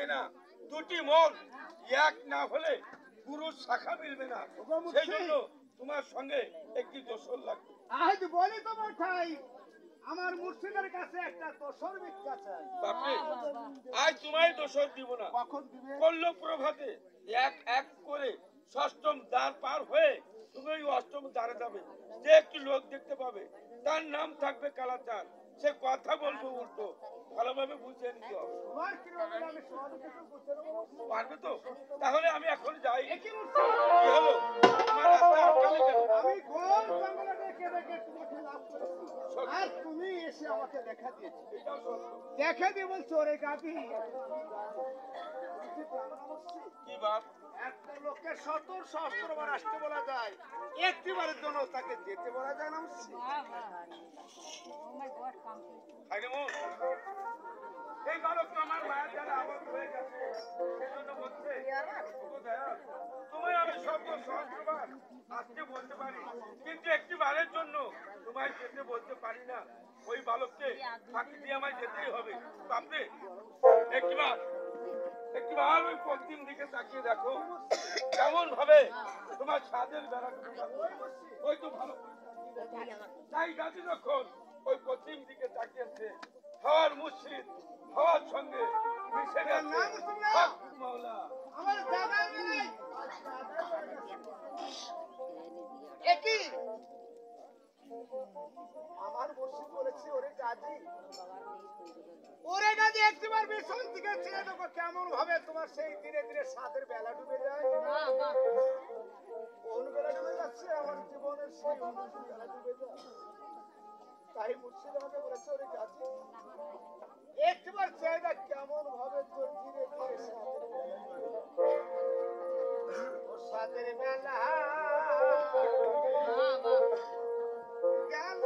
থাকে না, দুটি মন এক না হলে গুরুর শাখা মিলবে না। সেই জন্য তোমার সঙ্গে একটি দোসর লাগবে। আজ বলি তোমার ঠাই আমার মুর্শিদের কাছে একটা দোসর ভিক্ষা চাই। বাপরে, আজ তোমায় দোসর দিব না। কখন দিবে? করলো প্রভাতে এক এক করে ষষ্ঠম দ্বার পার হয়ে তুমি ওই অষ্টম দ্বারে যাবে। যে একটি লোক দেখতে পাবে, তার নাম থাকবে কালাচাঁদ। সে কথা বলবো উল্টো, ভালোভাবে বুঝে নিতে হবে। তোমার কি হবে আমি সব কিছু বুঝতে পারবো। পারবে তো? তাহলে আমি এখন যাই। কি হলো তোমার রাস্তা আটকালে কেন? আমি ঘোর জঙ্গলে রেখে রেখে তোমাকে লাভ করেছি, আর তুমি এসে আমাকে দেখা দিয়েছো। এটাও সত্য। দেখা দিয়ে বলছো রে গাবি কি বাপ? একটা লোককে সতর সহস্রবার আসতে বলা যায়, একটিবারের জন্য তাকে যেতে বলা যায় না। আরে মন, এই বালক তো আমার মায়ের দ্বারা আবদ্ধ হয়ে গেছে। সেজন্য বলছে, ওগো দয়াল, তোমায় আমি শব্দ সহস্রবার আসতে বলতে পারি, কিন্তু একটি বারের জন্য তোমায় যেতে বলতে পারি না। ওই বালককে ফাঁকি দিয়ে আমায় যেতেই হবে। বাপরে, একটিবার ওই পশ্চিম দিকে তাকিয়ে দেখো, কেমন ভাবে তোমার সাজের বেড়া ওই তো ভালো। তাই গাছি যখন ওই পশ্চিম দিকে তাকিয়েছে, হাওয়ার মুর্শিদ হাওয়ার সঙ্গে মিশে গেছে। মাওলা, আমার দাদা নাই একই আমার মুর্শিদ বলেছে ওরে গাজী একবার বিছন থেকে ছেড়ে দেখো কেমন ভাবে তোমার সেই ধীরে ধীরে সাদের বেলা ডুবে যায়। কোন বেলা ডুবে যাচ্ছে? আমার জীবনের সেই বেলা ডুবে যায়। তাই মুর্শিদ আমাকে বলেছে ওরে গাজী একবার চেয়ে দেখ কেমন ভাবে তোর ধীরে ধীরে সাদের বেলা গেল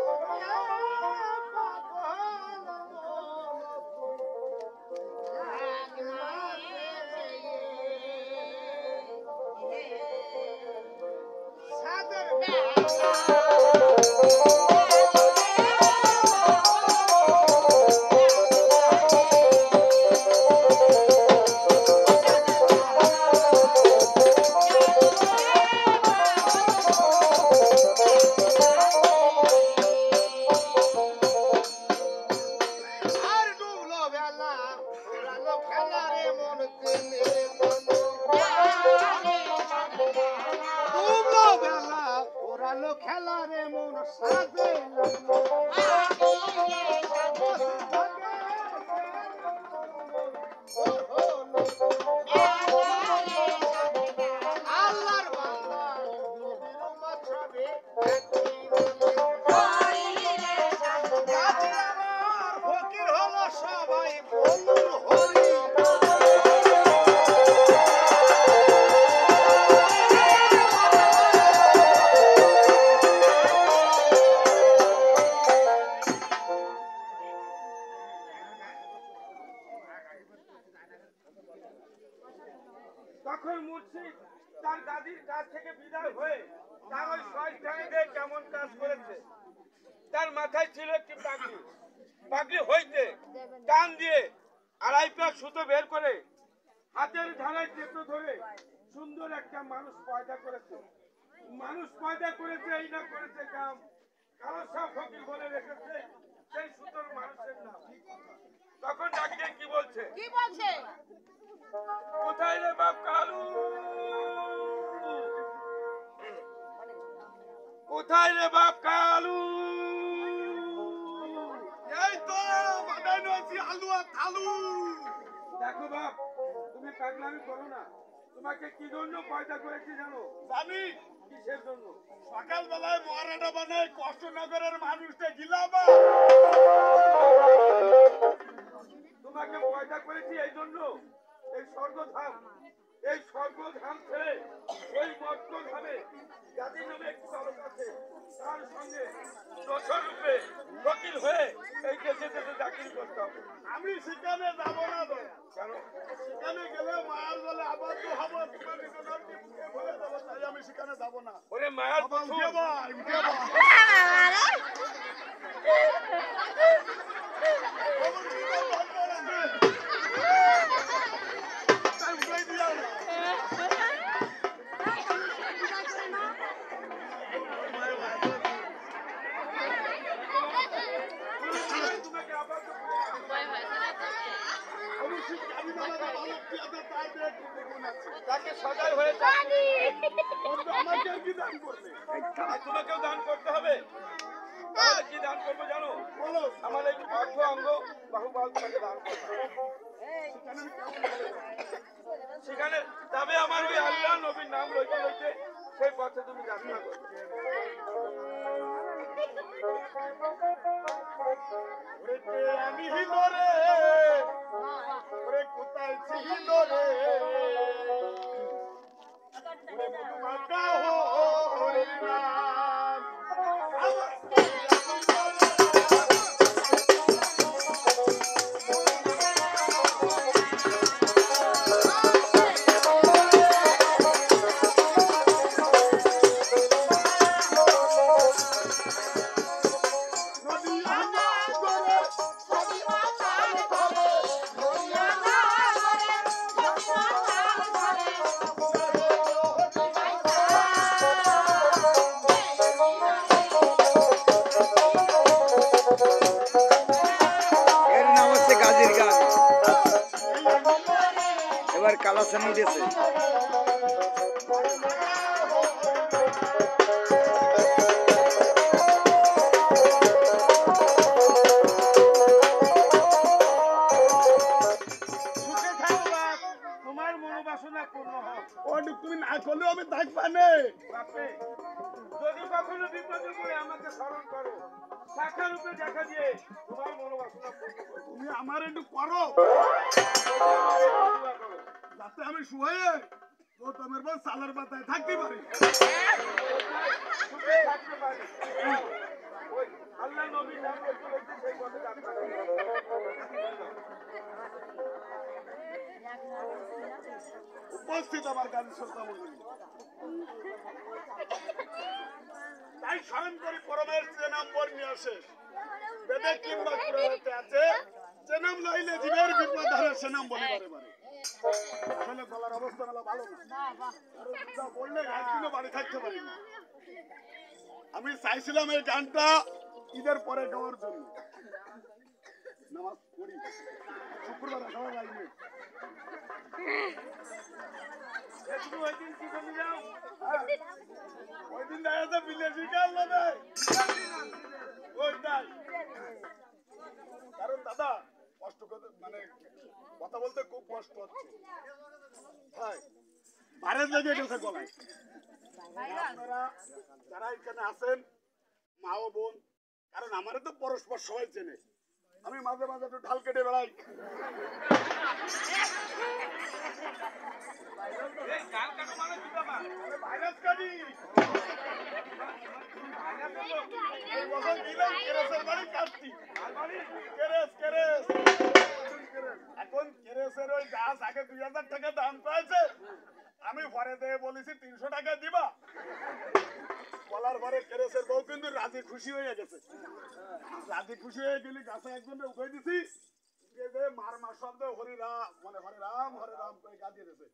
খেলা রে মন সাজে আল্লাহর ফকির হলো সবাই বলুন হরি। তখন মুর্শিদ তার দাদির কাছ থেকে বিদায় হয়ে তার ওই শয়তানিদের কেমন কাজ করেছে। তার মাথায় ছিল একটি পাগড়ি, পাগড়ি হইতে টান দিয়ে আড়াই পা সুতো বের করে হাতের ধারায় চেতো ধরে সুন্দর একটা মানুষ পয়দা করেছে। মানুষ পয়দা করেছে, এই না করেছে কাম কালো সাহ ফকির বলে রেখেছে সেই সুন্দর মানুষের নাম। তখন ডাকিয়ে কি বলছে? কোথায় রে বাপ কালু, কোথায় রে বাপ কালু? এই তো বানানো আছি আলু আর থালু। দেখো বাপ, তুমি পাগলামি করো না। তোমাকে কি জন্য পয়দা করেছি জানো? জানি। কিসের জন্য? সকালবেলায় মহারাটা বানায় কষ্টনগরের মানুষটা গিলাম। তোমাকে পয়দা করেছি এই জন্য এই স্বর্গধাম ছেড়ে ওই মর্তধামে গাজী নামে একটি বালক আছে, তার সঙ্গে দোসর রূপে ফকির হয়ে এই দেশে দেশে চাকরি করতে হবে। আমি সেখানে যাবো না তো। কেন? সেখানে গেলে মায়ার বলে আবদ্ধ হবো, তোমার নিজের বলে দেবো, তাই আমি সেখানে যাবো না। ওরে মায়ার উঠে ভাই উঠে ভাই দাদা ভালো কি আছে তাই দিয়ে কি গুণ আছে তাকে সজাগ হয়ে যাবে। বন্ধু আমাকে কি দান করবে আর তোমাকেও দান করতে হবে। তাহলে কি দান করবো জানো? বলো আমার এই অর্থ অঙ্গ বাহুবল তোমাকে দান করবো। সেখানে যাবে আমার ওই আল্লাহ নবীর নাম লইতে লইতে সেই পথে তুমি যাত্রা করবে। ওরে কে আমি হিন্দরে ওরে কোথায় ছিল রে ওরে মধু মাখা হরে রাম এর নাম হচ্ছে গাজীর গান। এবার কালাসান উঠেছে। সুখে থাকো বাপ, তোমার মনোবাসনা পূর্ণ হোক। ওটা তুমি না করলেও আমি থাকবা না বাপে, যদি কখনো বিপদে পড়ে আমাকে স্মরণ করো, শাখা রূপে দেখা দিয়ে তোমার মনোবাসনা পূর্ণ করো। তুমি আমার একটু করো দোয়া করো। যাতে আমি শুয়ে ও তোমার বল সালার পাতায় থাকতে পারি সুখে থাকতে পারি। ওই আল্লাহ নবীর নাম লইতে লইতে সেই পথে যাত্রা করো। উপস্থিত আমার গান শ্রোতা মন্ডলী তাই স্মরণ করি পরমের যে নাম বর্ণীয় শেষ বেদে কিংবা পুরাণে আছে যে নাম লইলে জীবের বিপদ ধরে সে নাম বলিবারে পারে আসলে গলার অবস্থা মেলা ভালো না কারণ যা বললে একদিনও বাড়ি থাকতে পারি না আমি চাইছিলাম এই গানটা ঈদের পরে গাওয়ার জন্য নামাজ পড়ি শুক্রবার খাওয়া যায়নি একটু ওই দিন কি জন্য যাও? ওই দিন দেখা যাচ্ছে বিলেসি গাল নেবে ওইটাই কারণ দাদা কষ্ট করতে মানে কথা বলতে খুব কষ্ট হচ্ছে হ্যাঁ ভারের লেগে গেছে গলায় আপনারা যারা এখানে আছেন মা ও বোন কারণ আমারে তো পরস্পর সবাই চেনে আমি মাঝে মাঝে একটু ঢাল কেটে বেড়াই এই গান কাটো মানে কি বাবা? ভাইরাস কাটি এই বছর দিলাম কেরেসের বাড়ি কাটতি কেরেস এখন কেরেসের ওই গাছ আগে 2000 টাকা দাম পাইছে আমি পরে দিয়ে বলেছি 300 টাকা দিবা বলার পরে কেরেসের বউ কিন্তু রাজি খুশি হয়ে গেছে রাজি খুশি হয়ে গেলে গাছে একজনে উঠাই দিছি মার মার শব্দ হরি রাম মানে হরে রাম করে গা দিয়ে দিছে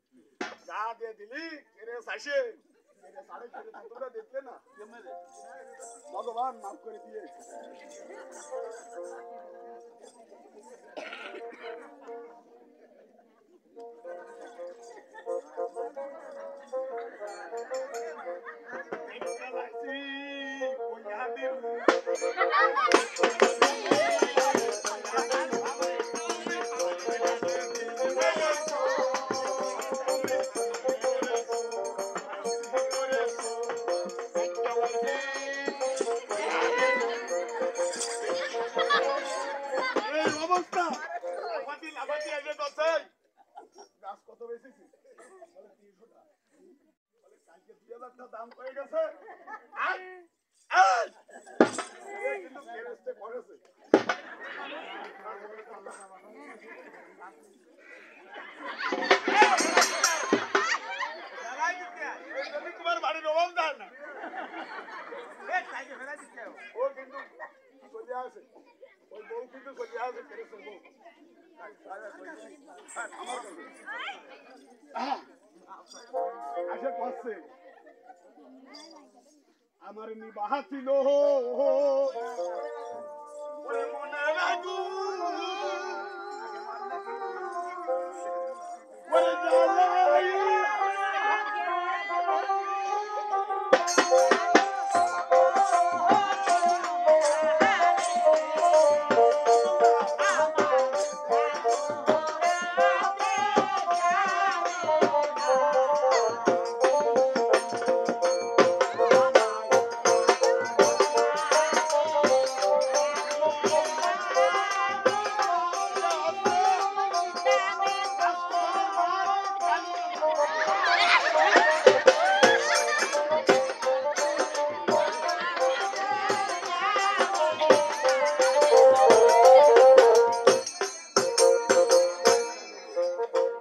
গা দিয়ে দিলি কেরেস আসে তোমরা দেখলে না ভগবান মাফ করে দিয়ে অবস্থা লাফাতি আগে করছে গাছ কত বেশি বলে 300 টাকা বলে কালকে 2000 টাকা দাম হয়ে গেছে কিন্তু কেরেসতে করেছে তোমার বাড়ির অভাব দেয় না ও কিন্তু চলে আসে ওই বউ কিন্তু চলে আসে কেরেসের বউ আসে করছে আমার নিবাহা ছিল ওই মনে রাখু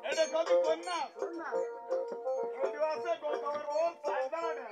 এটা কত কোন না ভিডিও আছে গোল কভার ও সাইডা না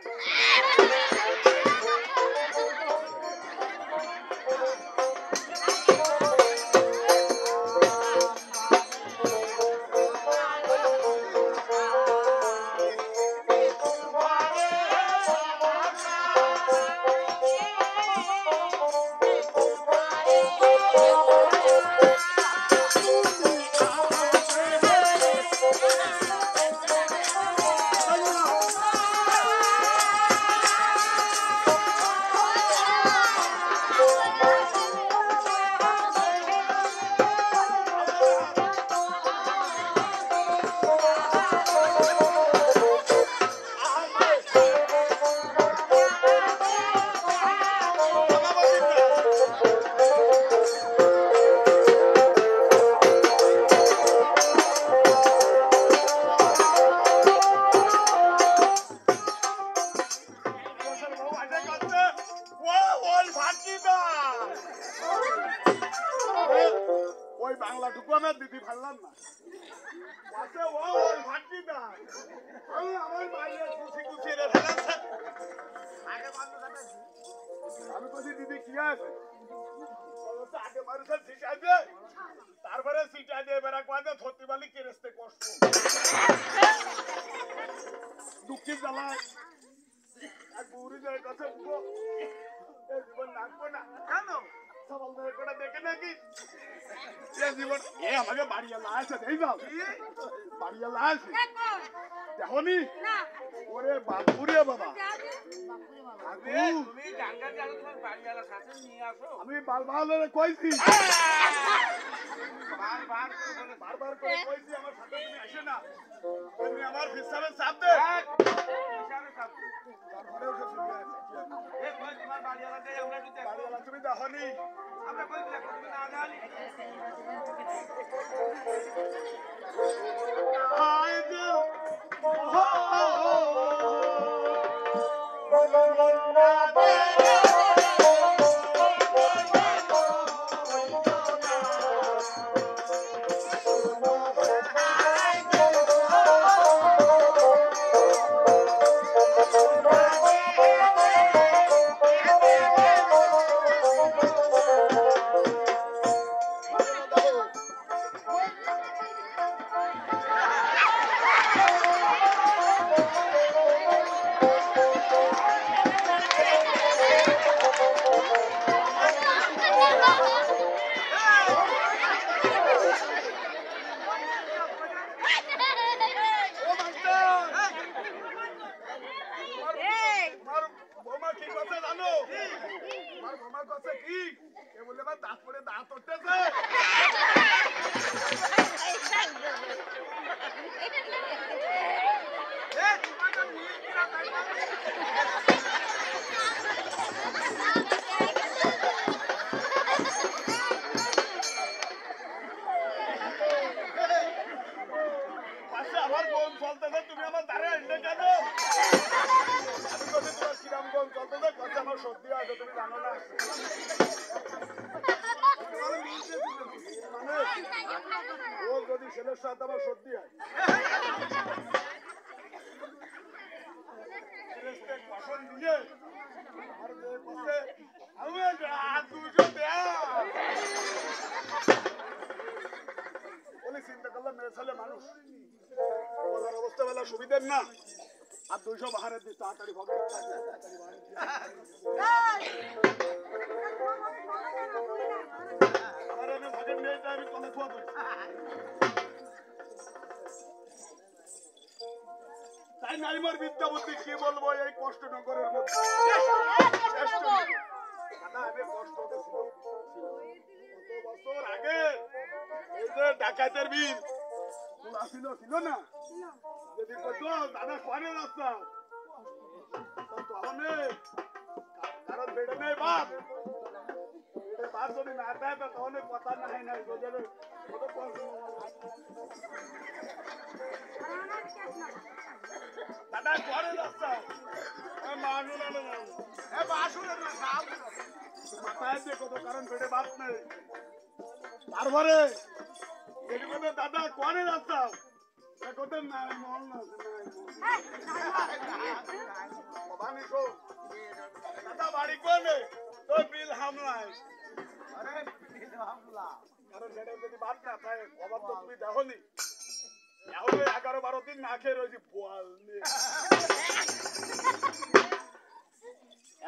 ওই বাংলাটুকু আমার দিদি ভাবলাম না ওই ভাটি না আমি আমার মায়ের খুশি খুশি রে ফেলেছে আমি বলছি দিদি কি আছে আগে মানুষের সিটা দিয়ে তারপরে সিটা দিয়ে বেড়া কাঁদে ধরতে পারলি কেরেস্তে কষ্ট দুঃখের জ্বালায় এক বুড়ি যায় কাছে জীবন নাকবো না কেন সবাল ধরে করে দেখে নাকি জীবন আমাকে বাড়িয়ালা আছে এই যাও বাড়িয়ালা আছে দেখনি ওরে বাপুরে বাবা আমি বারবার কইছি বারবার করে কইছি আমার সাথে তুমি আসে না তুমি আমার হিসাবে চাপ দে তুমি দেখনি আমরা কই তুমি না জানি তুমি আমার দাঁড়ে এসে কেন আমি তোমার কিরাম গন চলতে কথা আমার সত্যি আছে তুমি জানো না ও যদি ছেলের সাথে আমার সত্যি হয় পছন্দ দিয়ে আর আমি 200 দেয়া বলে চিন্তা করলাম মেয়ে ছেলে মানুষ বলার অবস্থা বেলা সুবিধের না আর 200 বাহারের দিস তাড়াতাড়ি ভগবান আমার আমি ভগের মেয়েটা আমি কলে থুয়া দিই তাই নাইমার বিদ্যা বুদ্ধি কি বলবো এই কষ্ট নগরের মধ্যে আমি কষ্ট বছর আগে এই যে ডাকাতের বিল ছিল ছিল না যদি কত দাদা করে রাস্তা কারণ বেড়ে নেই বাপ বাপ যদি না দেয় তাহলে কথা নাই নাই দাদা করে রাস্তা মাথায় দিয়ে কত কারণ বেড়ে বাপ নেই তারপরে এদিকে দাদা কোনে রাস্তা কোথায় নাই মহল না বাবানি শো দাদা বাড়ি কোনে তো বিল হামলায় আরে বিল হামলা কারণ সেটা যদি বাদ না থাকে অভাব তো তুমি দেখোনি এখন 11-12 দিন না খেয়ে রয়েছি বোয়াল নিয়ে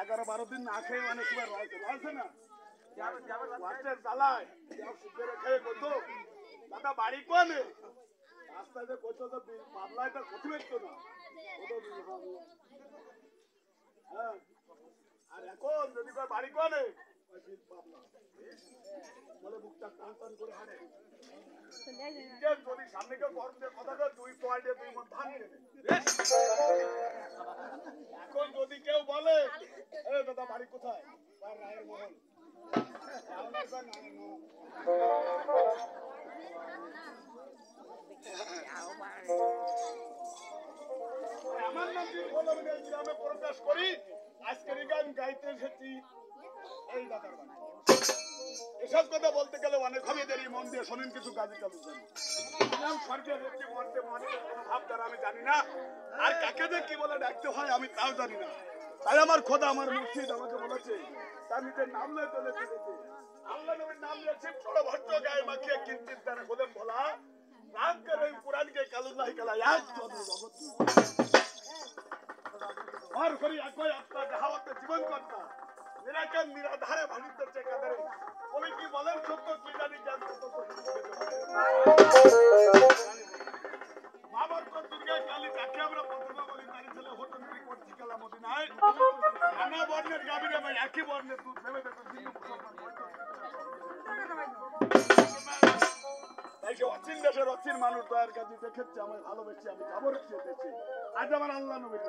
11-12 দিন না খেয়ে মানে তোমার রয়েছে না ওয়াটের জ্বালায় সুখের খেয়ে কত দাদা বাড়ি কোনে রাস্তায় কত তো পাবলায় তো কত একটু না হ্যাঁ আর এখন যদি বাড়ি কোনে পাবলা বলে মুখটা টান টান করে হাঁটে যদি সামনে কেউ গরম দিয়ে কথা কয় 2 পয়েন্টে 2 মন ধান কেনে এখন যদি কেউ বলে এ দাদা বাড়ি কোথায় রায়ের মহল আমার নাম গ্রামে প্রকাশ করি আজকের গান গাইতে এসেছি এই দাদার বাড়ি এসব কথা বলতে গেলে অনেক হবে দেরি মন দিয়ে শোনেন কিছু কাজে কাজ সরকার একটি মর্তে মর্তে কোনো ভাবধারা আমি জানি না আর কাকে যে কি বলে ডাকতে হয় আমি তাও জানি না তাই আমার খোদা আমার মুর্শিদ আমাকে বলেছে তার নিজের নাম লয়ে চলে চলেছে আল্লাহ নবীর নাম লিয়েছে ছোট ভট্ট গায়ে মাখিয়ে কিঞ্চিত দানে খোদেন বলা রাগ করে কোরআনকে কালুল্লাহি কালা এক চন্দ্র জগৎ আর করি একই আপনার দেহাওয়াতে জীবন কর্তা নিরাকার নিরাধারে ভানিতের চেকাদারে কবি কি বলেন সত্য কি জানি জ্ঞান মা বরকত দুর্গা কালী যাকে আমরা প্রথমে বলি তারই ছেলে হোটেল রিপোর্ট ঠিকালা মদিনায় নানা বর্ণের গাভীরে ভাই একই বর্ণের দুধ ভেবে দেখুন হিন্দু মুসলমান তাই সে অচিন দেশের অচিন মানুষ দয়ার কাছে দেখেছে আমার ভালোবেসে আমি খবর চেয়েছি আজ আমার আল্লাহ নবীর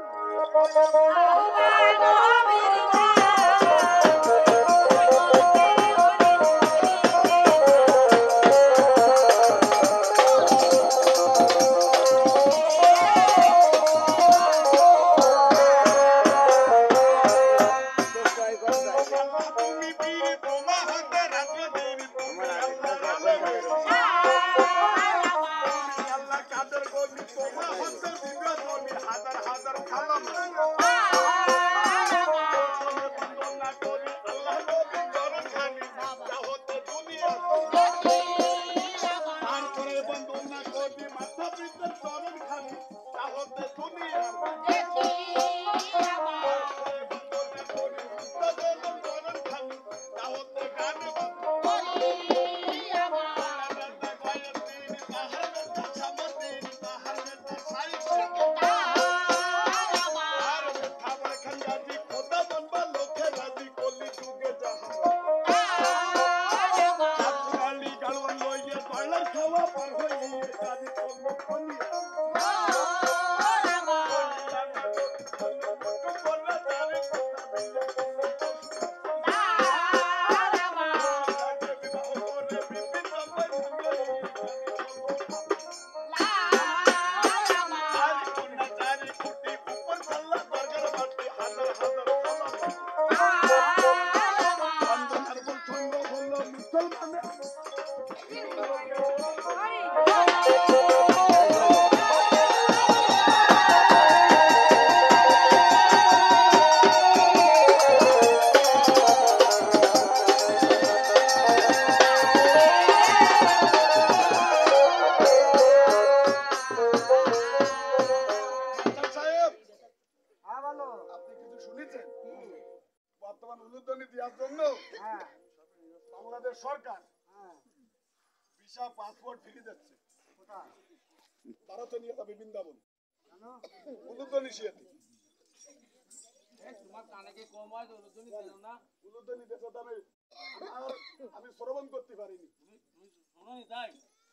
বাংলাদেশ সরকার ভিসা পাসপোর্ট ফ্রি দিচ্ছে ভারতে নিয়ে যাবে বৃন্দাবন উলুধ্বনি শিয়াতে আমি শ্রবণ করতে পারিনি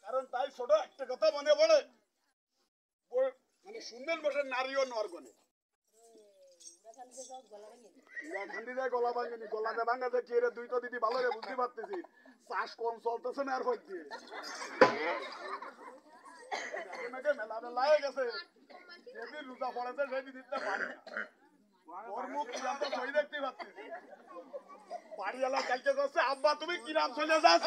কারণ তাই ছোট একটা কথা মনে পড়ে মানে সুন্দর বসে নারীও নরগণে গলা ভাঙেনি গলাতে ভাঙাতে কি রে দুইটা দিদি ভালো রে বুঝতে পারতেছি চাষ কম চলতেছে না আর হচ্ছে মেলা মেলায় গেছে যেদিন রোজা পড়েছে সেদিন দিতে পারি ওর মুখ তো সই দেখতে পাচ্ছি বাড়িওয়ালা কালকে করছে আব্বা তুমি কিরাম চলে যাচ্ছ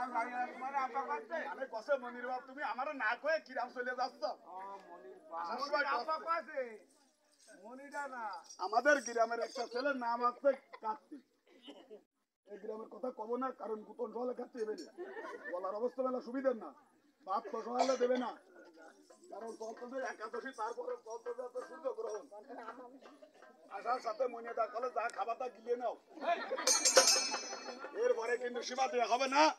আমার বাড়ি তোমার আপা কাছে আমি কসে মনির বাপ তুমি আমার না কয়ে কিরাম চলে যাচ্ছ আপা কাছে মনিটা না আমাদের গ্রামের একটা ছেলের নাম আছে কার্তিক এই গ্রামের কথা কব না কারণ গুতন সহলে খাচ্ছে এবারে বলার অবস্থা মেলা সুবিধার না বাপ তো সহালে দেবে না কারণ চলতে একাদশী তারপরে চলতে যাচ্ছে সূর্যগ্রহণ আসার সাথে মনে কলে যা খাবারটা গিয়ে নাও এরপরে কিন্তু সীমা দেওয়া হবে না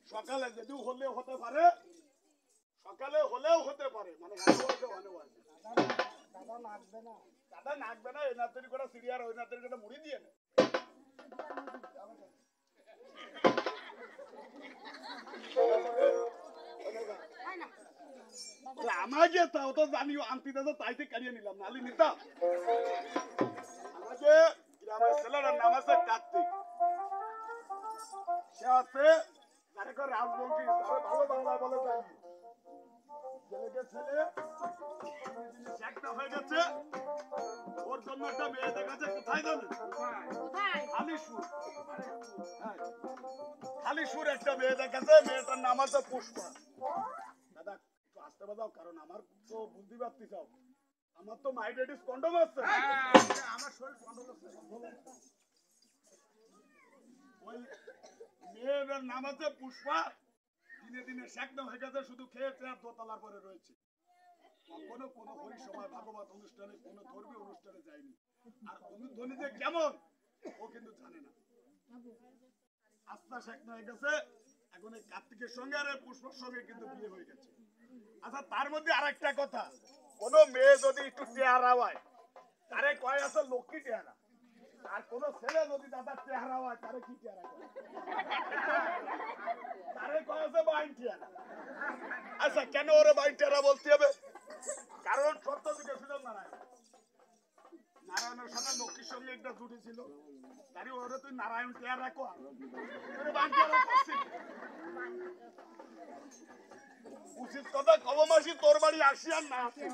সকালে যদিও হলেও হতে পারে সকালে হলেও হতে পারে মানে দাদা নাকবে না এই নাতরি করে সিরিয়ার ওই নাতরি করে মুড়ি দিয়ে নে আমাকে তাও তো জানিও আনতি দাদা তাইতে কারিয়ে নিলাম নালি নিতাম আমাকে গ্রামের ছেলের নাম আছে কার্তিক সে আছে যারে করে রাজবংশী যারে ভালো বাংলা বলে জানি ছেলেকে ছেলে একটা হয়ে গেছে ওর জন্য একটা মেয়ে দেখাচ্ছে কোথায় জানেন খালিশুর খালিশুর একটা মেয়ে দেখাচ্ছে মেয়েটার নাম আছে পুষ্পা দাদা একটু আসতে বাজাও কারণ আমার তো বুদ্ধি পাচ্ছি চাও আমার তো মাইডেডিস কন্ডম আছে আমার শরীর কন্ডম আছে ওই মেয়ের নাম আছে পুষ্পা দিনে দিনে শেখনা হয়ে গেছে শুধু খেয়েছে আর দোতলার পরে রয়েছে কখনো কোনো হরিসভা ভাগবত অনুষ্ঠানে কোনো ধর্মীয় অনুষ্ঠানে যায়নি আর অনুধ্বনি যে কেমন ও কিন্তু জানে না আস্থা শেখনা হয়ে গেছে এখন এই কার্তিকের সঙ্গে আর পুষ্পর সঙ্গে কিন্তু বিয়ে হয়ে গেছে আচ্ছা তার মধ্যে আরেকটা কথা কোন মেয়ে যদি একটু চেহারা হয় তারে কয় আছে লক্ষ্মী চেহারা আর কোন ছেলে যদি দাদার চেহারা হয় তারে কি চেহারা করে তারে কয় আছে বাইন চেহারা আচ্ছা কেন ওরে বাইন চেহারা বলতে হবে কারণ সত্য যুগে ছিল নারায়ণের সাথে লক্ষ্মীর সঙ্গে একটা জুটি ছিল তারি ওরে তুই নারায়ণ চেহারা কর বাইন চেহারা করছিস উচিত কথা কবমাসি তোর বাড়ি আসি আর না আসি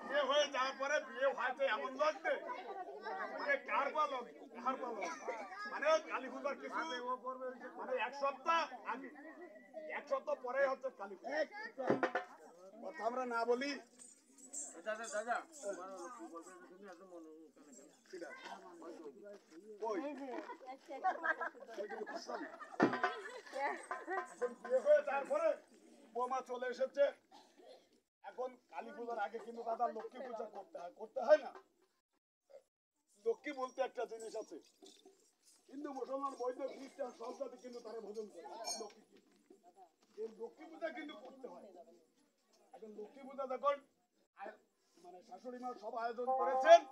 বিয়ে হয়ে যাওয়ার পরে বিয়ে হয়েছে এমন লাগছে কার পালন মানে কালী পূজার কিছু মানে এক সপ্তাহ আগে এক সপ্তাহ পরে হচ্ছে কালী পূজা কথা আমরা না বলি তারপরে বোমা চলে এসেছে এখন কালী পূজার আগে কিন্তু দাদা লক্ষ্মী পূজা করতে হয় না লক্ষ্মী বলতে একটা জিনিস আছে হিন্দু মুসলমান বৈদ্য খ্রিস্টান সব জাতি কিন্তু তারা ভোজন করে লক্ষ্মী লক্ষ্মী পূজা কিন্তু করতে হয় এখন লক্ষ্মী পূজা যখন মানে শাশুড়ি মা সব আয়োজন করেছেন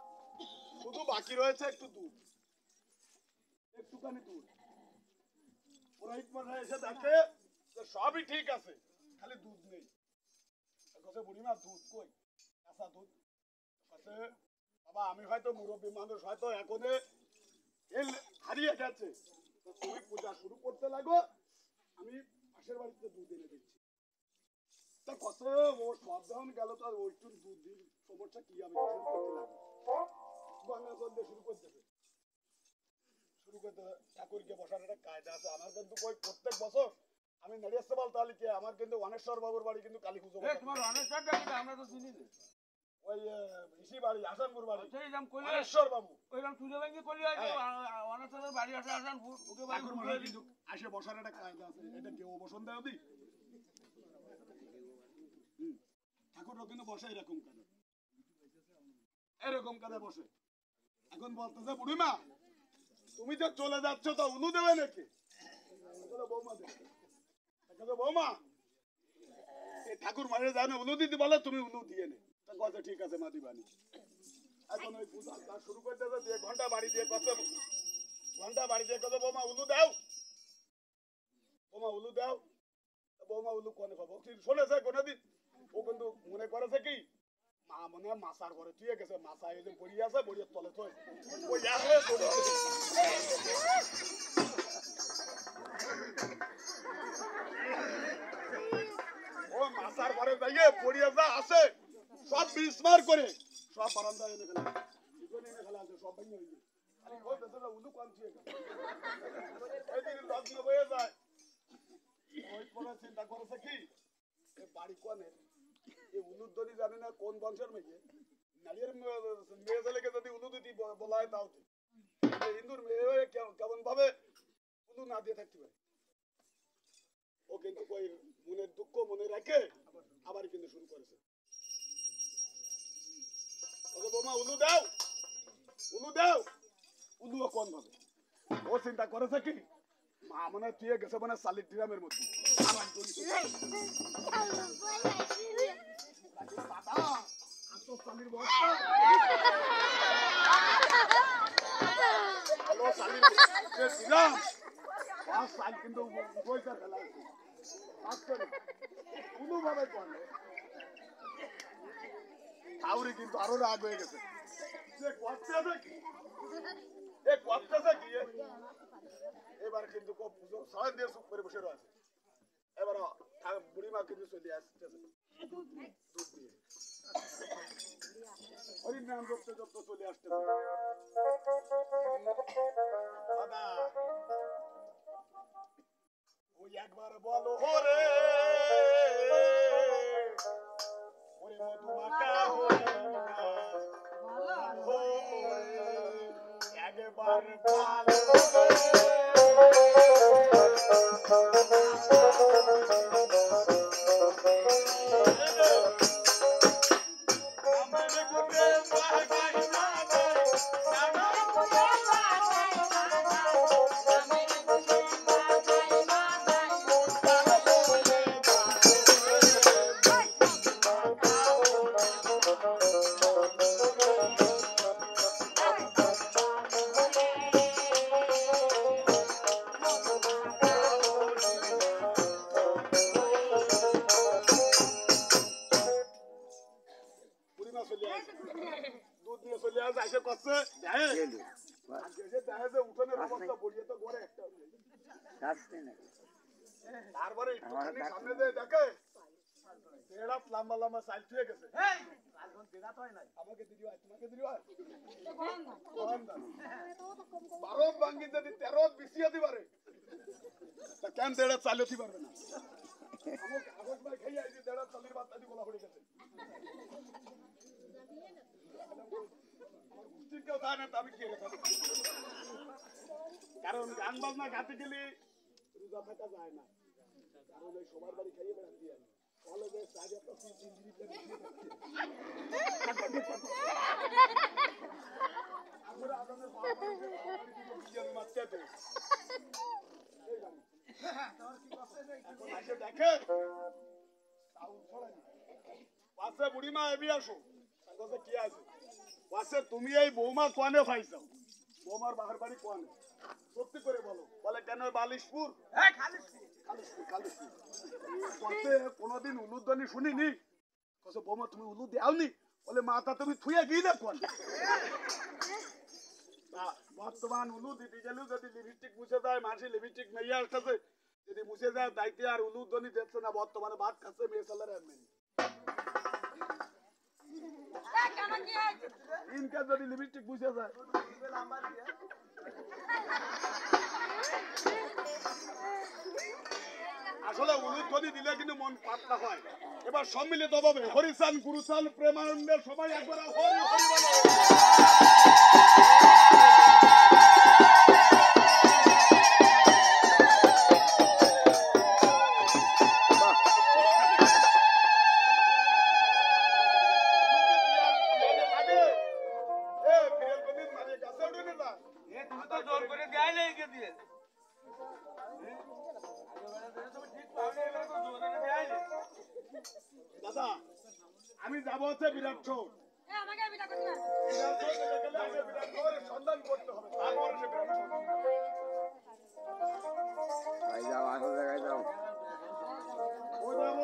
শুধু বাকি রয়েছে একটু দুধ একটুখানি দুধ পুরোহিত মশাই এসে দেখে যে সবই ঠিক আছে খালি দুধ নেই বুড়িমা দুধ কই কাঁচা দুধ বাবা আমি হয়তো মুরব্বী মানুষ হয়তো এখন হারিয়ে গেছে তুমি পূজা শুরু করতে লাগো আমি পাশের বাড়িতে দুধ এনে দিচ্ছি তা কত ও সব যখন গেল তো আর ওইটু দুধ দিন সমস্যা কি আমি শুরু করতে লাগবে গঙ্গা জল দিয়ে শুরু করতে ঠাকুরকে বসার একটা কায়দা আছে আমার কিন্তু ওই প্রত্যেক বছর আমি নারিয়াস্তে বলতে হলে কি আমার কিন্তু অনেশ্বর বাবুর বাড়ি কিন্তু কালী পুজো আমরা তো চিনি ওই ঋষি বাড়ি আসানপুর বাড়ি অনেশ্বর বাবু বাড়ি আসে আসানপুর আসে বসার একটা কায়দা আছে এটা কেউ বসন দেয় ওদি ঠাকুরও কিন্তু বসে এরকম কাজে বসে এখন বলতেছে বুড়িমা তুমি তো চলে যাচ্ছ তো উলু দেবে নাকি বৌমা দেবে বৌমা এই ঠাকুর মারে জানো উলু দিতে বলে তুমি উলু দিয়ে নে কথা ঠিক আছে মা দিবানি এখন ওই পূজা শুরু করতে দিয়ে ঘন্টা বাড়ি দিয়ে কত বৌমা উলু দাও বৌমা উলু কোনে পাবো শুনেছে কোনদিন ও কিন্তু মনে করেছে কি মা মনে হয় মাছার ঘরে তুই গেছে মাছা এই যে বড়ি আছে বড়ির তলে থই ওই আসলে ও মাছার ঘরে যাইয়ে বড়িয়া যা আছে সব বিস্মার করে সব বারান্দা এনে ফেলে সব ভেঙে হয়ে না উলু কাঁদছে এদিন লগ্ন হয়ে যায় ওই পরে চিন্তা করেছে কি এ বাড়ি কোনে এ উলুর দড়ি জানে না কোন বংশের মেয়ে নালিয়ের মেয়ে ছেলেকে যদি উলু দিতি বলা হয় তাও ঠিক হিন্দুর মেয়ে হয়ে কেমন ভাবে উলু না দিয়ে থাকতে পারে ও কিন্তু ওই মনের দুঃখ মনে রেখে আবার কিন্তু শুরু করেছে বৌমা উলু দাও উলুও কোন ভাবে ও চিন্তা করেছে কি মা মনে তুই গেছে মানে শালির ড্রামের মধ্যে কিন্তু কোনোভাবে করে কাউরি কিন্তু আরো রাগ হয়ে গেছে এবার কিন্তু সবাই দিয়ে চুপ করে বসে রয়েছে এবার বুড়িমা কিন্তু চলে আসতেছে দুধ দিয়ে হরির নাম জপতে জপতে চলে আসতেছে দাদা ওই একবার বলো হরে ওরে মধুমাকা একবার ভালো তারপরে সামনে দিয়ে দেখে লম্বা লম্বা চাল ছুঁয়ে গেছে আমাকে দিদি হয় তোমাকে দিদি হয় 12 ভাঙ্গি যদি 13 বিছিয়ে দি পারে তা কেন দেড়া চালতি পারবে না আমাকে আগত ভাই খাইয়া এই দেড়া চালির বাচ্চা দি বলা পড়ে গেছে ঠিক কথা না আমি কি কারণ গান বাজনা গাতে গেলে রোজা থাকা যায় না কারণ এই সবার বাড়ি খাইয়ে বেড়াচ্ছি আমি কলেজে সাজে তো আমরা আদানের মারতে দেখে পাশে বুড়িমা এবি আসো কি আছে পাশে তুমি এই বৌমা কোয়ানে পাইছাও বৌমার বাহার বাড়ি কোয়ানে সত্যি করে বলো বলে কেন বালিশপুর কোনদিন উলুধ্বনি শুনিনি বৌমা তুমি উলু দেওনি বলে মাথা তুমি থুয়ে গিয়ে দেখো বর্তমান উলু দিতে গেলেও যদি লিপস্টিক মুছে যায় মাসি লিপস্টিক মেয়ে আসতেছে যদি মুছে যায় দায়িত্বে আর উলুধ্বনি দেখছে না বর্তমানে ভাত খাচ্ছে মেয়ে ছেলেরা এমনি ইনকা যদি লিপস্টিক মুছে যায় আসলে উলুধ্বনি দিলে কিন্তু মন পাতলা হয় এবার সম্মিলিত ভাবে হরিচান গুরুচান প্রেমানন্দে সবাই একবার হরি হরি বলো দাদা আমি যাবো হচ্ছে বিরাট চৌক সন্ধান করতে হবে তারপরে সে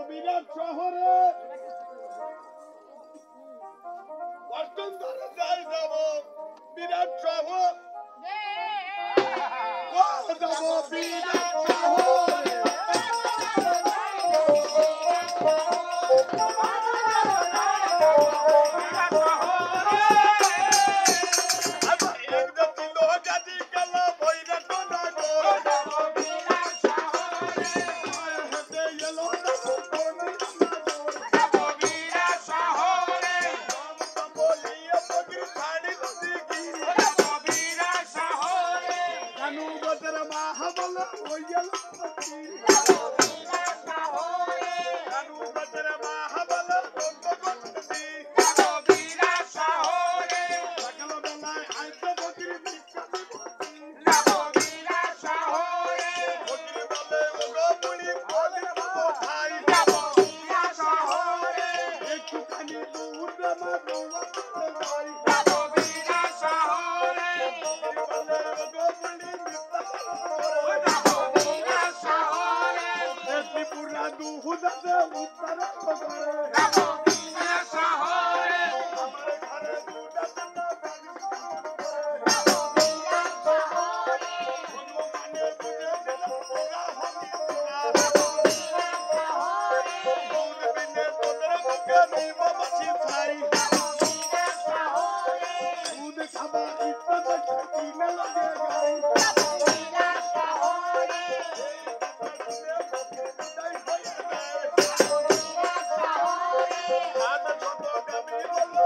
বিরাট শহরে অষ্টম ধরে যাই যাব বিরাট শহর যাব বিরাট শহরে একদম হেঁটে এলো বীরা শহরে বলিয়ে ফকির ছাড়িল দিঘি বীরা শহরে কানু বদর মাহা বলে ওই এলো বীরা শহরে কানু বদর মাহা বলে বীরা শহরে সকাল বেলায় আইতে ফকির ভিক্ষা বীরা শহরে ফকির বলে ওগো বুড়ি বলি কোথায় বীরা শহরে একটুখানি দুধ আমার রোয়া নাই বীরা শহরে ফকির বলে ওগো বুড়ি মিথ্যা বীরা শহরে ত্রিপুরা দুধ আছে উত্তর করে বীরা শহরে আমার ঘরে দুধ আছে না বীরা শহরে ভগবানে বুঝে দিল ওগা হবি দুধ বিনে তোদের মুখে নিব বসি ছাই দুধ খাবা ইচ্ছা দেখে কিনে লাগে গাই দাদা ছোট গাবি বলো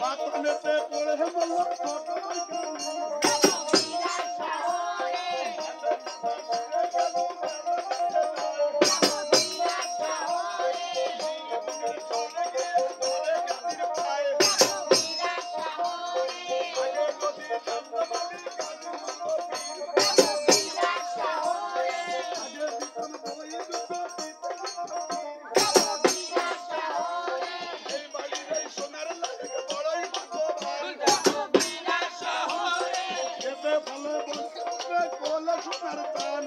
বাতনেতে পড়ে বলো ছোট এই বাড়ির এই সোনার লাগে বড়ই ভগবান খেতে ফলে বলতে কোলা সোনার দান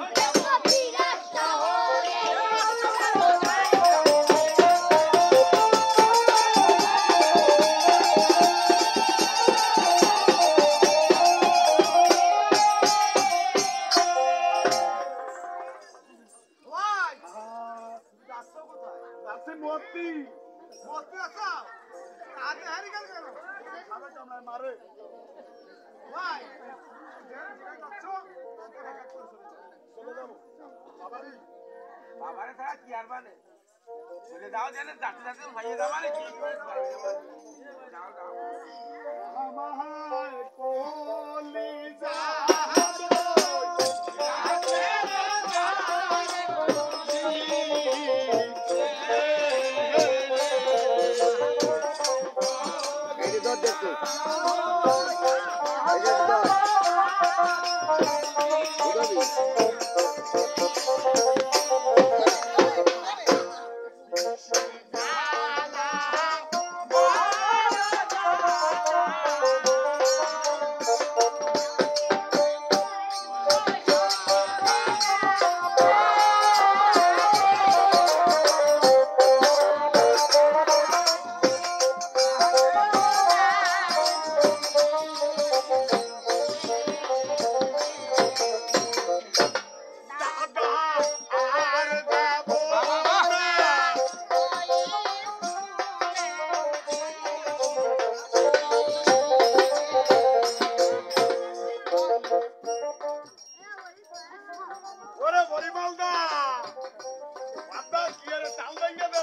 আছে মতি খাবে কামড়ায় মারে চলে যাবো বাবারি বাবারে তারা কি আর মানে চলে যাও জানে যাতে যাতে ভাইয়ে যাবারে কি যাও যাও আমার কোলি এটি ধর দেখতো এই যে ধর বুঝাবি ওরে পরিমলদা বাবা কি আরে তাল ভেঙে দে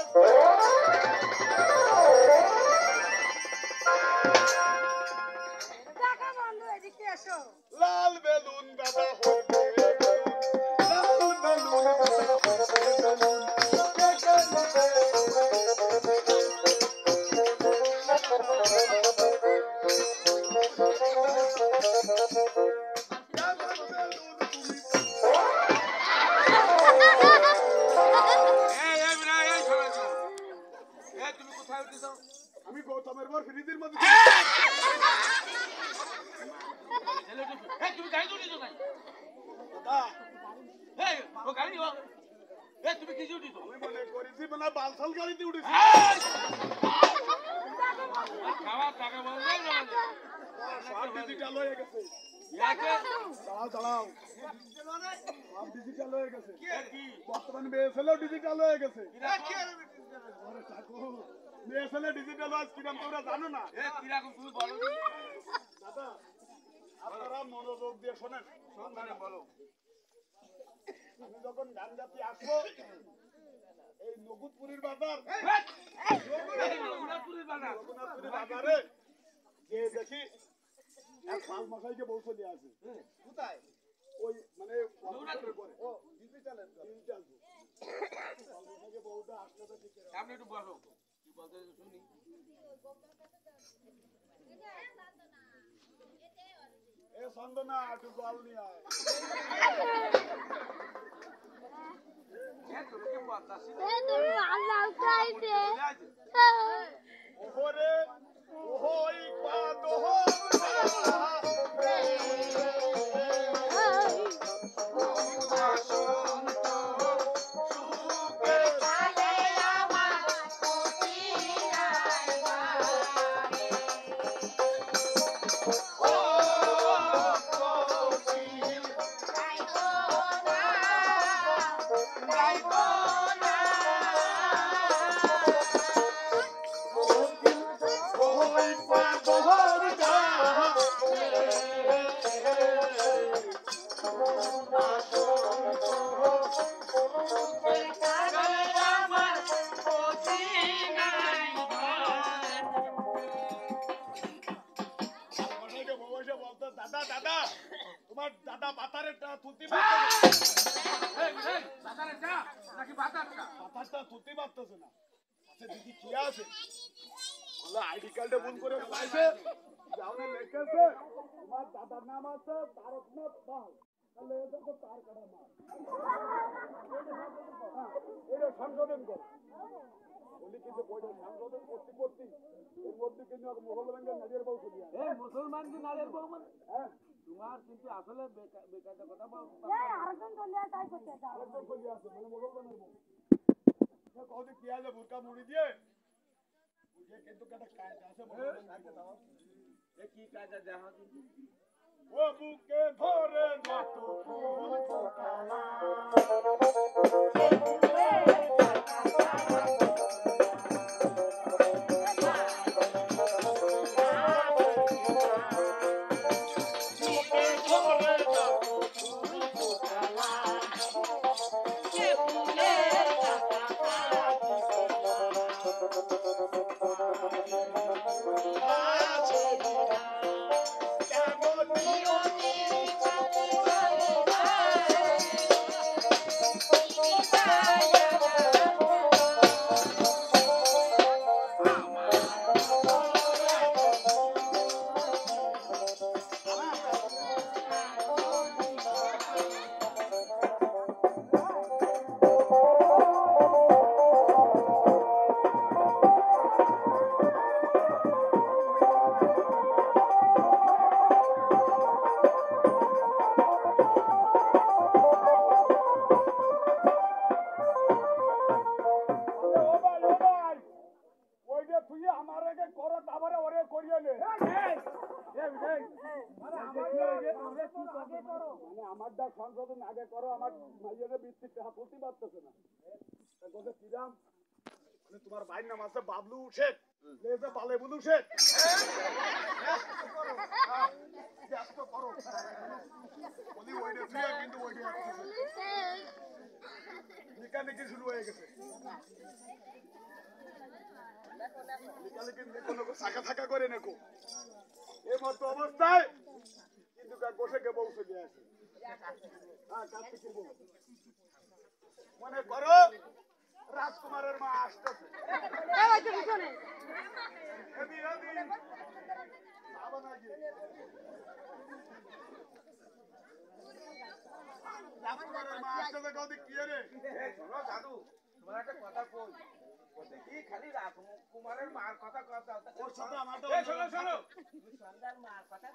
লাল বেলুন দাদা হইবে লাল বেলুন দাদা হইবে বেলুন তুমি কোথায় উঠেছো আমি গৌতমের বর ফ্রিজের মধ্যে তুমি গাড়ি উঠেছো নাই দাদা ও গাড়ি তুমি কিছু উঠেছো আমি মনে করেছি মানে বালসাল গাড়িতে উঠেছি খাওয়ার টাকা বলবে সব ডিজিটাল হয়ে গেছে দাঁড়াও দাঁড়াও সব ডিজিটাল হয়ে গেছে বর্তমান বিএসএলও ডিজিটাল হয়ে গেছে আরে ঠাকুর বিএসএল ডিজিটাল ওয়াজ কিরম তোমরা জানো না কিরকম তুমি বলো দাদা আপনারা মনোযোগ দিয়ে শোনেন। সন্ধানে বলো। আমি যখন গান গাতে আসবো এই নগুদপুরীর বাজার রঘুনাথপুরের বাজার। রঘুনাথপুরীর বাজারে যে দেখি এক পাঁচ মশাইকে বউ চলে আসে। কোথায়? ওই মানে রঘুনাথপুর। করে ও ডিজিটাল পাঁচ মশাইকে বউটা আসলে তো ঠিক আছে। আপনি একটু বসো। কি বলতে শুনি। এ সন্দনা একটু জল নিয়ে আয়। তোকে বাতাসি ওহরে ওহই পাদহ দাদা দাদা তোমার দাদা বাতারের তুলতে বাতারটা তুলতে পারতেছে না। আচ্ছা দিদি কি আছে বলে আইডি কার্ডে ফোন করে পাইছে যাওনে লিখেছে তোমার দাদার নাম আছে তারকনাথ পাল। তাহলে এটা তো তার কাটা নাম এটা সংশোধন কর বলি কিন্তু বইটা সংশোধন করতে করতে এর মধ্যে কিন্তু মোগল ব্যাংকের নারীর বউ চলে আসে। মুসলমান কি নারীর বউ মানে? হ্যাঁ তোমার কিন্তু আসলে বেকায়দা কথা বল। আরেকজন চলে আসে মানে মোগল ব্যাংকের বউ কত কি আছে বুরকা মুড়ি দিয়ে বুঝে কিন্তু একটা কায়দা আছে মোগল ব্যাংকের দাও এ কি কায়দা দেখা কিন্তু ও বুকে ধরে যত ফুল ফোটালা আমারটা সংশোধন আগে করো আমার মাইয়ের বৃত্তি প্রতি পারতেছে না কিরাম তোমার ভাইয়ের নাম আছে বাবলু শেখ পালে বুলু শেখ করো বলি ওইটা কিন্তু ওইটা মেকানিকি শুরু হয়ে গেছে শাখা থাকা করে নেকো এই মতো অবস্থায় কিন্তু বসে গে বউ চলে আসে। মনে করো রাজকুমারের মা আসতেছে রাজকুমারের মা আসতেছে কদি কি রে দাদু তোমার একটা কথা কই কি খালি রাজকুমারের মার কথা কথা ওর সাথে আমার শোনো শোনো সন্ধ্যার মার কথা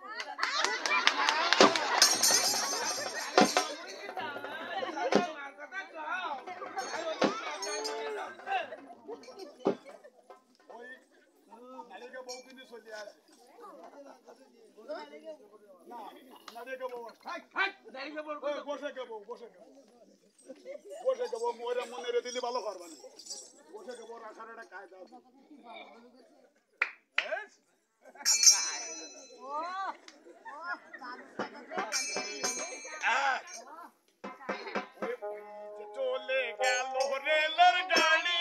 মনে দিলে ভালো করবানি বসে দেবো রাখার একটা কায়দা চলে গেল রেলের গাড়ি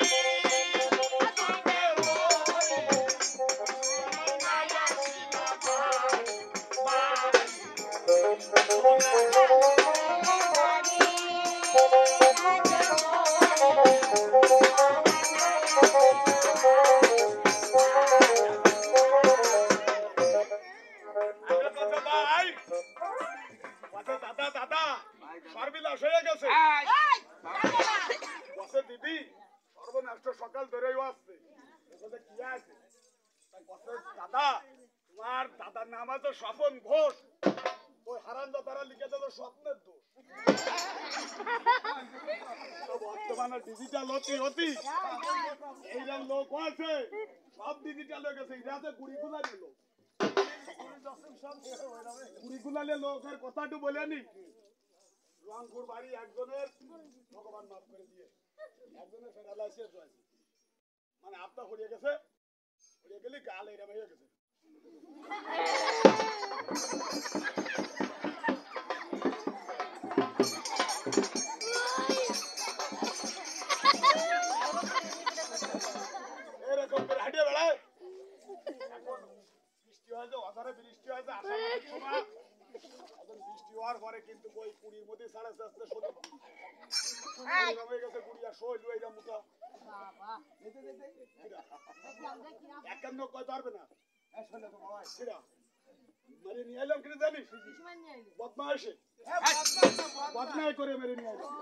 দাদা দাদা সর্বনাশ হয়ে গেছে বসে দিদি সর্বনাশ সকাল ধরেই আসছে কি আছে দাদা তোমার দাদার নাম আছে স্বপন ঘোষ ওই হারান দাদারা লিখে দেবে স্বপ্নের দোষ বর্তমানে ডিজিটাল হতি এইরকম লোক আছে সব ডিজিটাল হয়ে গেছে ইরাতে গুড়িগুলা নিল গুড়িগুলালে লোকের কথাটু বলেনি রংপুর বাড়ি একজনের ভগবান মাফ করে দিয়ে একজনের প্যারালাইসিস হয়েছে মানে আপটা হরিয়ে গেছে হরিয়ে গেলে গাল এরম হয়ে গেছে এরকম করে হাঁটিয়ে বেড়ায় এখন বৃষ্টি হয়েছে অধারে বৃষ্টি হয়েছে আষাঢ় সময় বৃষ্টি হওয়ার পরে কিন্তু ওই কুড়ির মধ্যে সাড়ে চারটে শোনো হয়ে গেছে কুড়িয়া শৈল এইটা মুখা একান্ন কয় পারবে না মেরে নিয়ে এলাম কিনে জানিস বদমাইশে বদমাই করে মেরে নিয়ে এলাম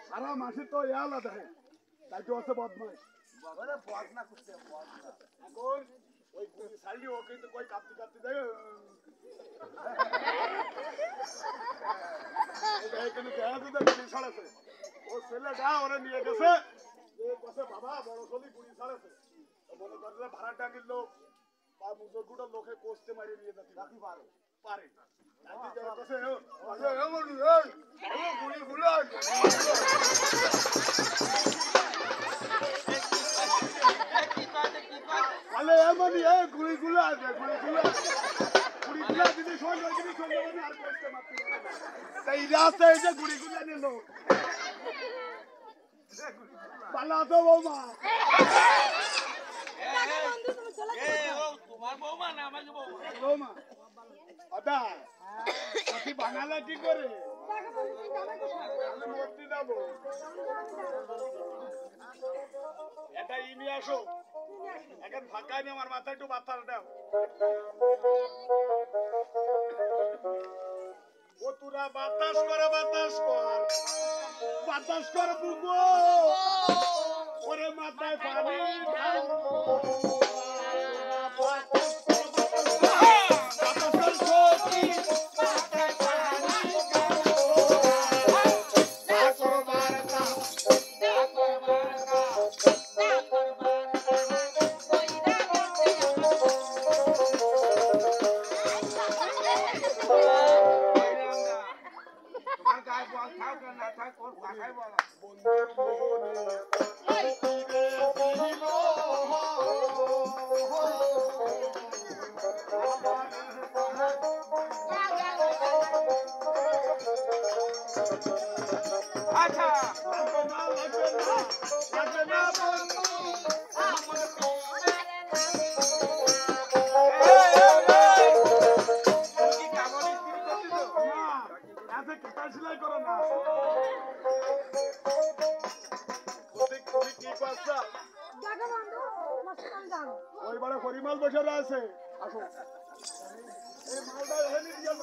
সারা মাসে তো এ আলাদা তাই তো আছে বদমাইশ এখন ওই গুড়ি ছাড়লি ও কিন্তু কই কাঁপতে কাঁপতে দেয় এখানে দেখা যাচ্ছে গুড়ি ছাড়াছে ও ছেলেটা ওরা নিয়ে গেছে বাবা বড় ছবি গুড়ি ছাড়াছে মনে করছে ভাড়া টাকির লোক বা মুজরগুটার লোকে কোস্তে মারিয়ে নিয়ে যাচ্ছে বাকি পারে পারে এমনই গুড়িগুলো আছে গুড়িগুলো গুড়িগুলো যদি সন্ধ্যা যদি সন্ধ্যা আর কোস্তে মারতে তাই রাস্তায় এসে গুড়িগুলো নিল পালা তো বৌমা তোমার বৌমা না আমাকে বৌমা আদা কি বানালে কি করে মূর্তি দেবো এটা ইনি আসো এখন ফাঁকা নিয়ে আমার মাথায় একটু বাতাস দাও ও তোরা বাতাস কর বাতাস কর বুবো ওরে মাথায় পানি ওইবারে হরিমাল বসে আছে আসো এই মালটা এখানে দিয়ে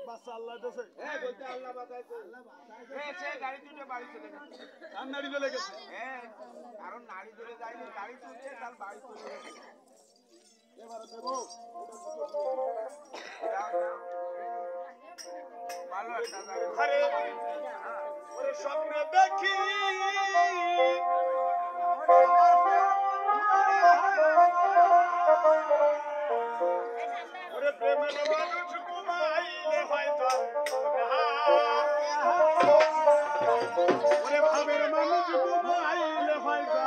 বাচ্চা আল্লাহ দেশে হ্যাঁ বলতে আল্লাহ বাঁচাইছে হ্যাঁ সে গাড়ি তুলে বাড়ি চলে গেছে তার নাড়ি চলে গেছে হ্যাঁ কারণ নারী ধরে যায়নি গাড়ি তুলছে তার বাড়ি চলে গেছে এবারে দেবো যাও, যাও। ভালো একটা গাড়ি আরে ওরে স্বপ্নে দেখি ওরে প্রেমের মানুষ ঘুমাইলে হয়তো ওরে ভাবের মানুষ ঘুমাইলে হয়তো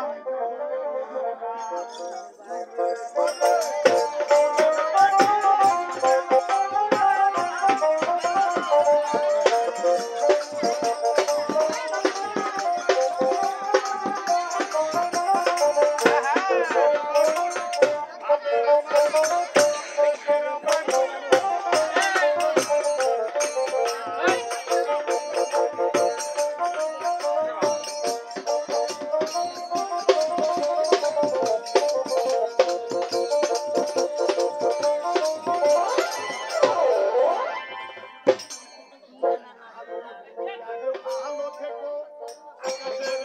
ভালো থেকো আকাশের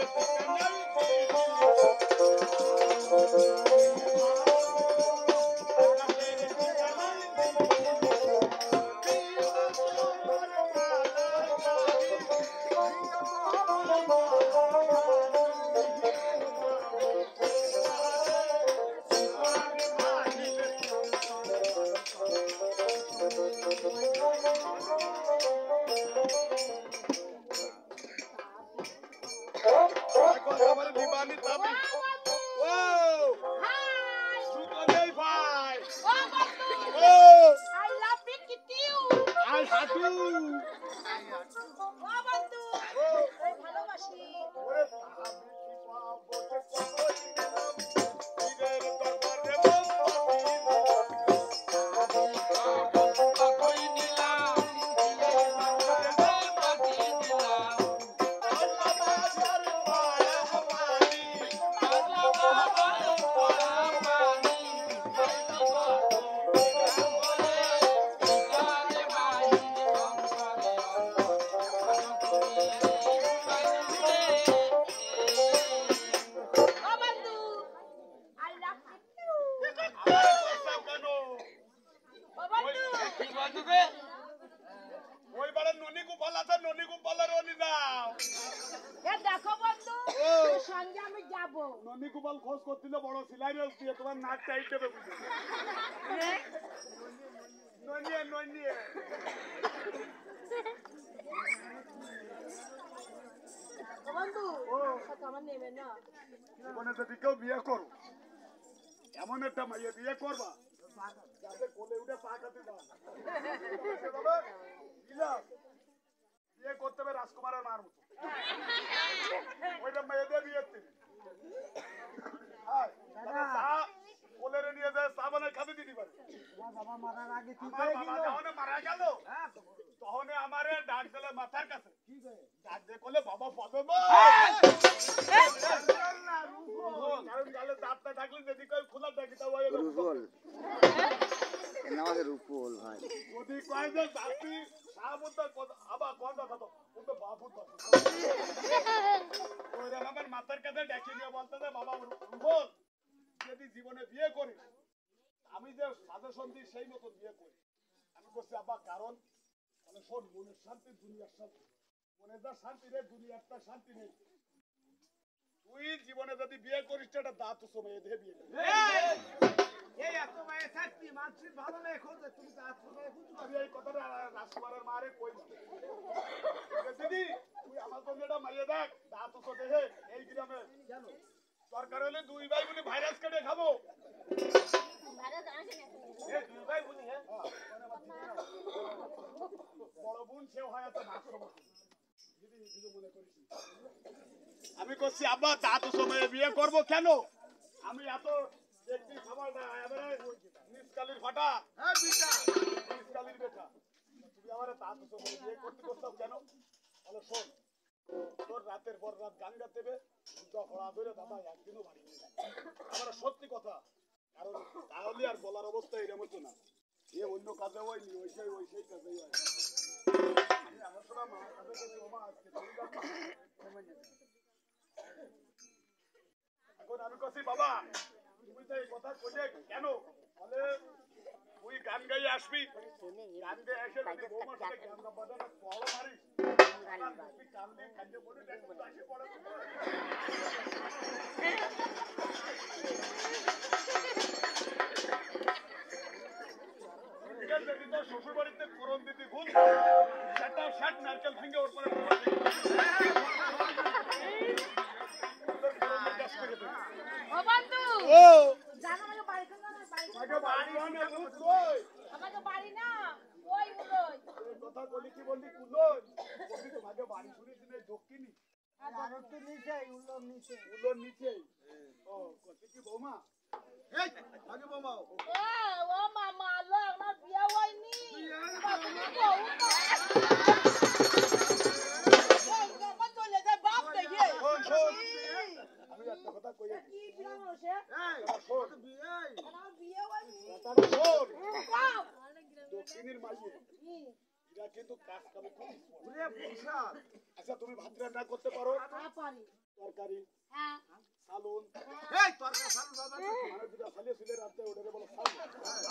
আমার দিবানি তাবি ও সুকলেই ভাই ও আই হাতু ওরে আমি কি পাবো তে কই দিলাম দরবারে ওই বারে ননি গোপাল আছে ননি গোপালের ওনি দাও সঙ্গে আমি যাবো ননি গোপাল খোঁজ করছিল বড় সিলাই রেল দিয়ে তোমার নাক টাইট দেবে বুঝে ননিয়ে ননিয়ে বন্ধু ও আমার নেবে না জীবনে যদি কেউ বিয়ে করো এমন একটা মাইয়ে বিয়ে করবা যাতে কোলে উঠে পা কাটে দাও বিয়ে করতে হবে রাজকুমারের মার মতো ওইটা মেয়েদের বিয়ে কোলেরে নিয়ে যায় চা বানায় খাতে দিতে পারে বাবা মারার আগে কি আমার বাবা যখন মারা গেল তখন আমারে ডাক দিলে মাথার কাছে ডাক দিয়ে বলে বাবা পাবে কারণ গালে দাঁতটা থাকলে যদি কেউ খোলা থাকি তা ওই রুপল এর নাম আছে রুপল ভাই যদি কয় যে জাতি সাবুত আবার কোন কথা তো ও তো বাবু তো ওরে আমার মাথার কাছে ডেকে নিয়ে বলতে যে বাবা রুপল যদি জীবনে বিয়ে করি আমি যে সাজেশন দিই সেই মতো বিয়ে করি আমি বলছি আব্বা কারণ মানে শোন মনের শান্তি দুনিয়ার শান্তি মনে যা শান্তি রে দুনিয়ারটা শান্তি নেই তুই জীবনে যদি বিয়ে করিস সেটা দাঁত সময় দেহে বিয়ে এই এত মায়ের থাকতি মানুষের ভালো মেয়ে খোঁজে তুমি দাঁত সময় বুঝতে আমি এই কথাটা রাজকুমারের মারে কইছি দিদি তুই আমার সঙ্গে এটা মাইয়ে দেখ দাঁত তো দেহে এই গ্রামে কেন দরকার হলে দুই ভাই বলে ভাইরাস কেটে খাবো এই দুই ভাই বুনি হ্যাঁ বড় বোন সেও হয় আছে ভাত মনে করিস আমি করছি আব্বা দাঁত সময়ে বিয়ে করব কেন আমি এত দেখছি খাবার না এবারে নিষ্কালির ফাটা হ্যাঁ বিটা নিষ্কালির বেটা তুমি আমার দাঁত সময়ে বিয়ে করতে করতাম কেন তাহলে শোন তোর রাতের পর রাত গান গাতে দেবে হড়া ধরে দাদা একদিনও বাড়ি নেই আমার সত্যি কথা কারণ তাহলে আর বলার অবস্থা এরকম হতো না এ অন্য কাজে হয়নি, ওই সেই কাজেই হয়। আমি আমার সময় মার কাছে গেছি, ও মা আজকে চলে যাবো। এখন আমি কছি বাবা তুমি তো এই কথা কইলে কেন? বলে তুই গান গাইয়ে আসবি, গান গেয়ে এসে যদি বৌমার সাথে গান না বাজানো পড়ো মারিস, তুই কান দিয়ে খাইতে বলে দেখো তাকে পড়ে। যদি তোর শ্বশুর বাড়িতে করণ দিতে ভুল সেটা ষাট নারকেল ভেঙে ওর পরে ও বন্ধু ও জানো আমাকে বাড়ি কোন জানো আগে বাড়ি আনে ভূত কই? আমাকে বাড়ি না ওই উলোই এই কথা বলি কি বললি কুলোই? বললি তোমাকে বাড়ি শুনেছি না দক্ষিণী? আর তো নিচে উলোর নিচে উলোর নিচে। ও কত কি বৌমা? এই আগে বৌমা ও মামা লোক না বিয়ে হয়নি তুমি বউ তো বাবা চলে যায় বাপ দেখে শোন শোন আমি একটা কথা কই কি বিয়ে হচ্ছে শোন আমার বিয়ে হয়নি কথাটা শোন বাপ দক্ষিণীর মাইয়ে এরা কিন্তু কাজ কামে খুব ওরে বিশাল। আচ্ছা তুমি ভাত রান্না করতে পারো? হ্যাঁ পারি তরকারি হ্যাঁ সালুন এই তরকারি সালু বাবা মানে যেটা সালিয়ে সিলে রাখতে ওটাকে বলে সালুন।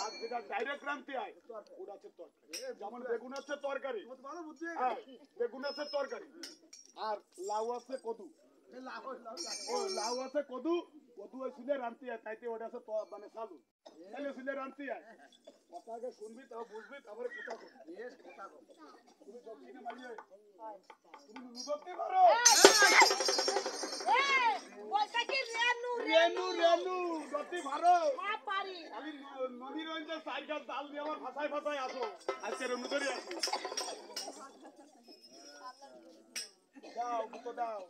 আর যেটা ডাইরেক্ট রান্তে হয় ওটা হচ্ছে তরকারি। যেমন বেগুন আছে তরকারি, ভালো বুঝছি হ্যাঁ বেগুন আছে তরকারি, আর লাউ আছে কদু। ও লাউ আছে কদু, কদু ওই সিলে রান্তে হয় তাইতে ওটা আছে মানে সালুন। সালিয়ে সিলে রান্তে হয়। কথা আগে শুনবি তাও বুঝবি তারপরে কথা করবি। তুমি দক্ষিণে মারিয়ে তুমি নুনু ধরতে পারো? বলটা কি রেনু রেনু রেনু ধরতে পারো? হ্যাঁ পারি আমি নদীর ওই যে সাইকেল জাল দিয়ে আমার ফাঁসায় ফাঁসায় আসো, আজকে রেনু ধরে আসো। দাও মুখো দাও।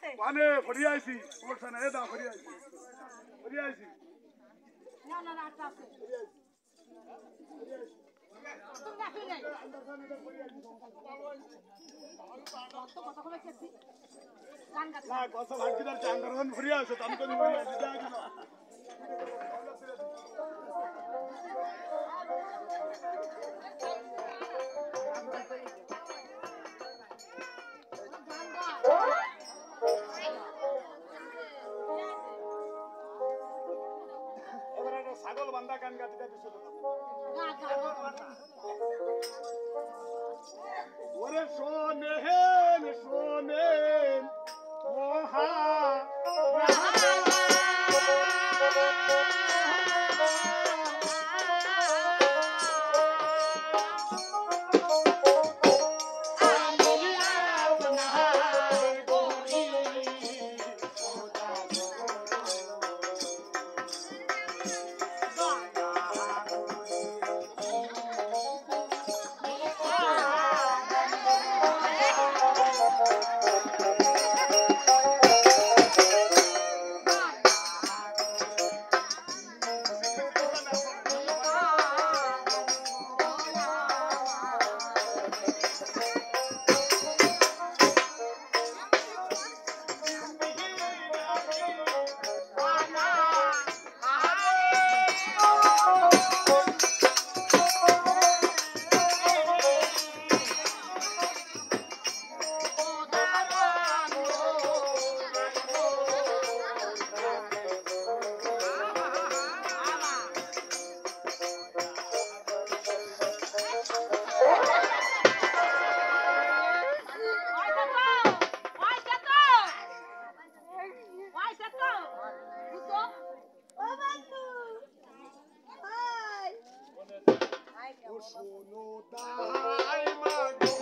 আছে মানে ফরিয়ে আইছি সমস্যা নাই দাও ফরিয়ে আইছি না না না আছে তুমি না শুনে তো কথা বলে খেছি গান গাচ্ছি না কথা ভাগিদার চাঙ্গারন ফরিয়ে আছে তুমি তো ফরিয়ে আইছি দাও দিন এবারে ছাগল বান্দা গান গাতে গাতে শুরু ওরে শোনেন শোনেন মহা শোনো তাই মাগো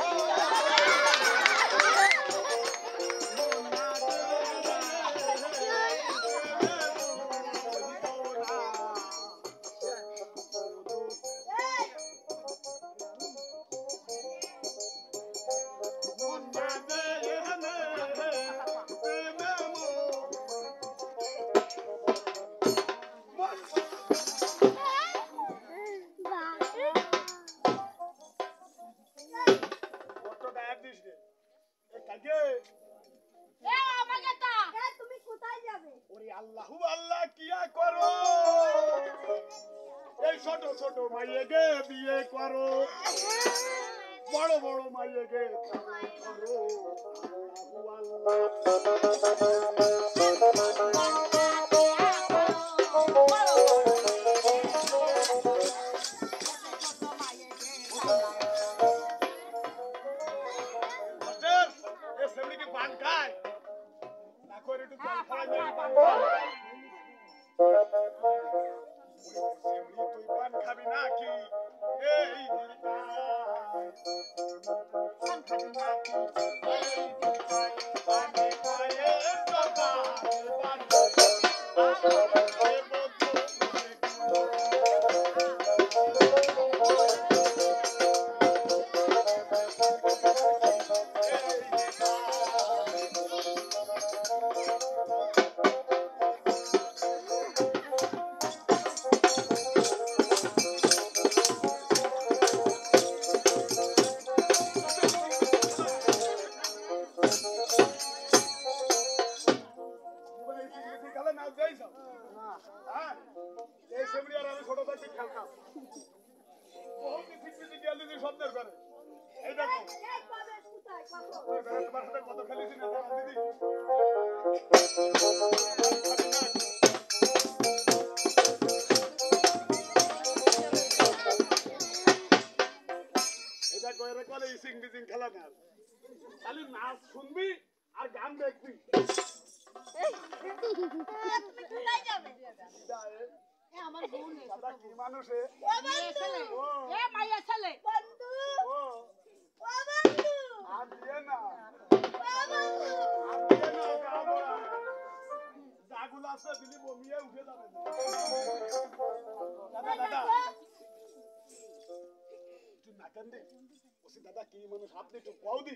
আল্লাহু আল্লাহ কিয়া করো এই ছোট ছোট মাইয়েকে বিয়ে করো বড় বড় মাইয়েকে করো আল্লাহু খেলা না খালি নাচ শুনবি আর গান দেখবি আমার বোন দাদা কি মানুষে মাইয়া ছেলে আর দিয়ে না জাগুলো আছে দিলি বমিয়ে উঠে যাবে দাদা দাদা তুই না কেন দে দাদা কি মানুষ আপনি একটু পাও দি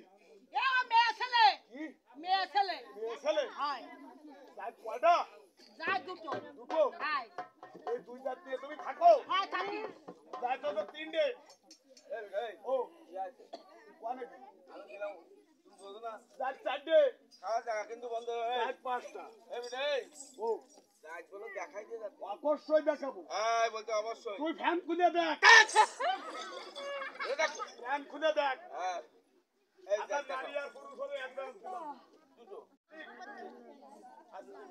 মেয়ে ছেলে কি মেয়ে ছেলে মেয়ে ছেলে হাই জাত কয়টা যা দুটো দুটো হাই এই দুই জাত নিয়ে তুমি থাকো হাই থাকি জাত তো তিনটে এই ও আছে কোনে আমি দিলাম তুমি বোঝো না জাত চারটে খাওয়া জায়গা কিন্তু বন্ধ জাত পাঁচটা এই বিদায় ও যাই বলো দেখাই দিয়ে যাচ্ছে অবশ্যই দেখাবো হ্যাঁ বলতে অবশ্যই তুই ফ্যান খুলে দেখ এই দেখো ফ্যান খুলে দেখ হ্যাঁ এই আপনার দেখো নারী আর পুরুষ হলে একদম দুটো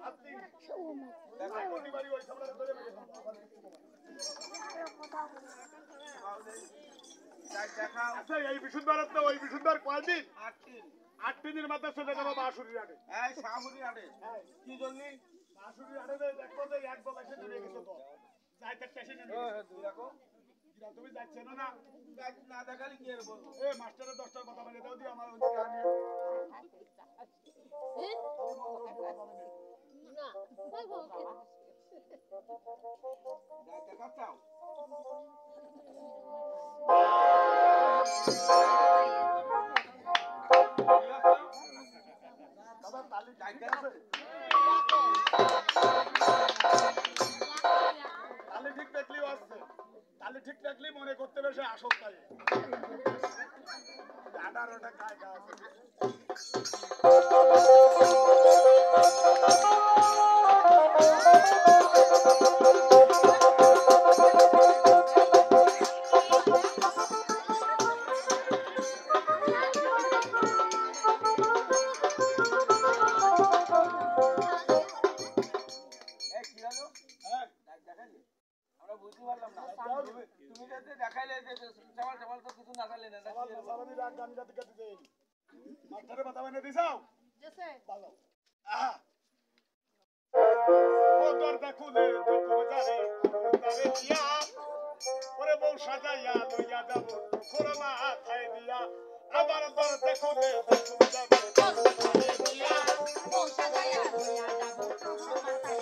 আপনি দেখা কোটি বাড়ি ওই সামনে ধরে মেরে যাই দেখাও আচ্ছা এই বিশুদ্ধবার তো ওই বিশুদ্ধবার কয়দিন 8 দিনের মাথায় চলে যাবো বাঁশুড়ির আগে এই শাহুরি আড়ে কি জন্য বাঁশুড়ির আগে দেখবো যে এক বলা এসে চলে গেছে তো যাইতে স্টেশনে দুই রাখো তুমি যাচ্ছে না না দেখালে কি আর বলবো এ মাস্টারের 10টার কথা বলে দাও দি আমার ওদিকে আমি না কই বল যাই দেখাচ্ছাও দাদা তালি যাই ঠিক দেখো আছে তালি ঠিক দেখলেও আসছে তালি ঠিক দেখলেই মনে করতে বেশি আসল তাই 18টা কায়দা আছে এই কি জানো হ্যাঁ যাই দেখাইলে আমরা বুঝতে পারলাম না তুমি যাতে দেখাইলে যে সবাল সবাল তো কিছু না দেখাইলে না সবাই সবাই রাত গান গাতে গাতে দেই মাস্টারের কথা বলে দিছাও জেসে ভালো আহা ও দরজা খুলে দেখো যারে তারে দিয়া ওরে বউ সাজাইয়া লইয়া যাব খোরা মাথায় দিয়া আবার দরজা খুলে দেখো যারে তারে দিয়া ও সাজায়া লইয়া যাব মাথায়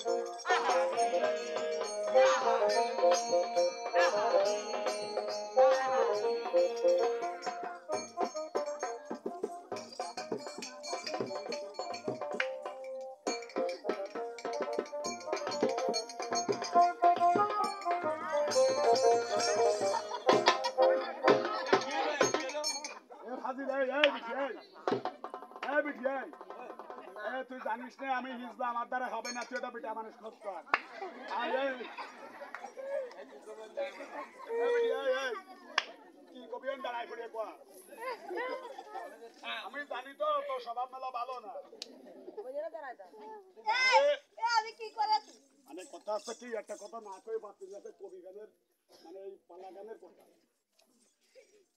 এ ফাজিল এই বিটি এ তুই জানিস না আমি হিজলা আমার দ্বারা হবে না তুই এটা বেটা মানুষ খোঁজ কর আয় এই বিটি এই কি কবি দাঁড়াই পড়ে কোয়া আমি জানি তো তোর স্বভাব মেলা ভালো না আমি কি করে মানে কথা আছে কি একটা কথা না কই বাদ দিয়ে আছে কবি গানের মানে এই পালা গানের কথা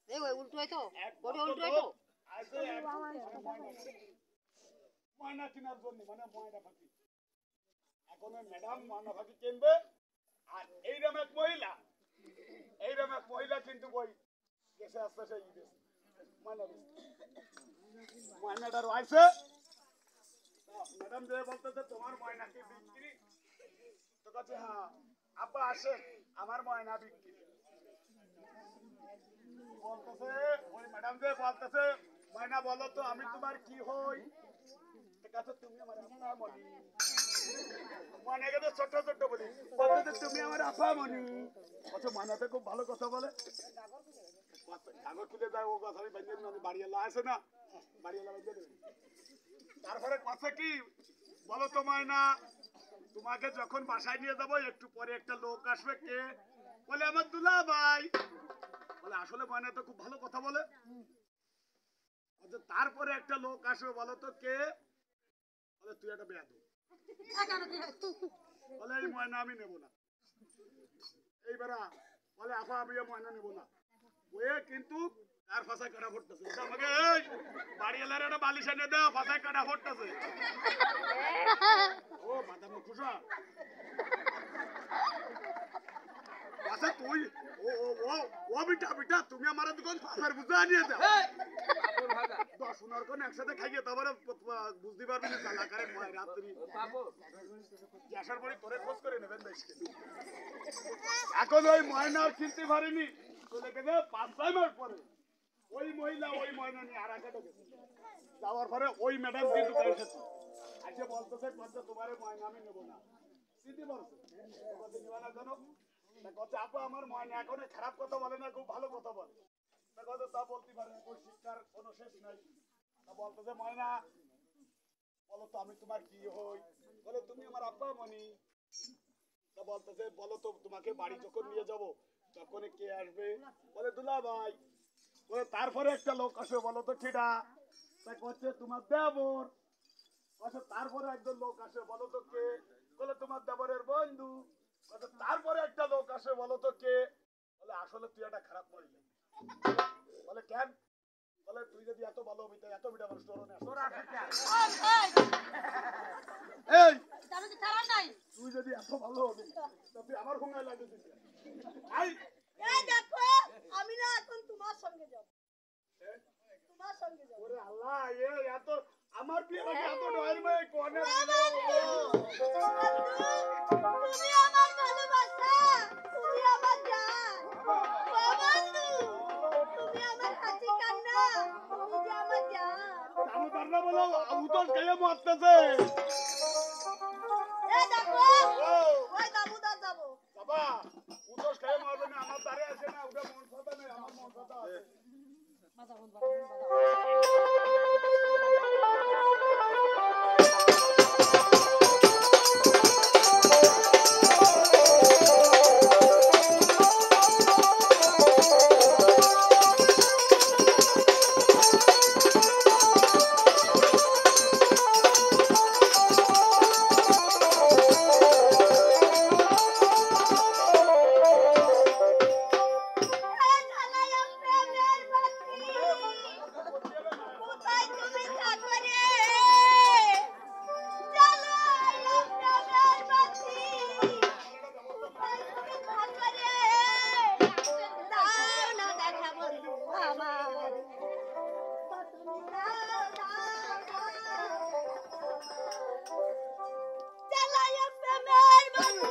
এই ওই উল্টো তো বড় একমাত্র উল্টো তো লোক আছে ময়না কেনার জন্য মানে ময়না ফাঁকি এখন ওই ম্যাডাম ময়না ফাঁকি কিনবে আর এইরকম এক মহিলা কিন্তু ওই গেছে আসতে সেই ময়না ময়নাটা রয়েছে ম্যাডাম যে বলতেছে তোমার ময়না কি বিক্রি তো কাছে হ্যাঁ আব্বা আসে আমার ময়না বিক্রি বলতেছে ওই ম্যাডাম যে বলতেছে ময়না বলো তো আমি তোমার কি হই কাছে তুমি আমার আপা মনি মনে গেলে ছোট ছোট বলি বলতেছে তুমি আমার আপা মনি আচ্ছা ময়নাতে খুব ভালো কথা বলে কাগজ খুলে যায় ও কথা আমি বেঁধে আমি বাড়িওয়ালা আছে না বাড়িওয়ালা বেঁধে দেবে তারপরে কথা কি বলো তো ময়না তোমাকে যখন বাসায় নিয়ে যাবো একটু পরে একটা লোক আসবে কে বলে আমার দুলা ভাই বলে আসলে ময়না তো খুব ভালো কথা বলে তারপরে একটা লোক আসবে বলো তো কে বলে তুই একটা বেয়াদব বলে এই ময়না আমি নেবো না এইবার বলে আপা আমি ময়না নেবো না ওয়ে কিন্তু তার ফাঁসায় কাটা ফুটতেছে আমাকে এই বাড়িওয়ালার একটা বালিশ এনে দেওয়া ফাঁসায় কাটা ফুটতেছে ও মাথা খুশা আচ্ছা তুই ও ও ও ও বিটা তুমি আমার দোকান ফাফার বুঝা নিয়ে দাও শোনার কোন একসাথে খাইয়ে তারপরে বুঝতে পারবি না চালা করে রাত্রি গ্যাসের পরে তোরে খোঁজ করে নেবেন দেশকে এখন ওই ময়না আর চিনতে পারিনি চলে গেছে 5-6 মাস পরে ওই মহিলা ওই ময়না নিয়ে আর একটা গেছে যাওয়ার পরে ওই ম্যাডাম কিন্তু এসেছে আজকে বলতেছে কথা তোমারে ময়না আমি নেবো না সিটি বলছে কথা নিবা না কেন কথা আপু আমার ময়না এখন খারাপ কথা বলে না খুব ভালো কথা বলে কথা তা বলতে পারে না শিক্ষার কোনো শেষ নাই তা বলতেছে ময়না বলো তো আমি তোমার কি হই বলে তুমি আমার আব্বা মনি তা বলতেছে বলো তো তোমাকে বাড়ি যখন নিয়ে যাব তখন কে আসবে বলে দুলা ভাই বলে তারপরে একটা লোক আসবে বলো তো ঠিটা তা করছে তোমার দেবর আচ্ছা তারপরে একজন লোক আসে বলো তো কে বলে তোমার দেবরের বন্ধু আচ্ছা তারপরে একটা লোক আসে বলো তো কে বলে আসলে তুই একটা খারাপ মহিলা বলে কেন বলে তুই যদি এত ভালো হবি এত বিটা মানুষ তোর এই তুই যদি এত ভালো হবি তা তুই আমার ঘুমায় লাগে এই দেখো আমি না এখন তোমার সঙ্গে যাব তোমার সঙ্গে যাব ওরে আল্লাহ এত আমার বিয়ে লাগে এত ডয়ের মেয়ে কোনে তুমি আমার ভালোবাসা তুমি আমার জান ও বন্ধু তুমি আমার হাসি কান্না তুমি যে আমার জান আমি কান্না বলো উতল খেয়ে মরতেছে এই দেখো ওই দামুদার যাব বাবা উতল খেয়ে মরবে না আমার দাঁড়িয়ে আছে না ওটা মন কথা নেই আমার মন কথা আছে চালায় প্রেমের বাতি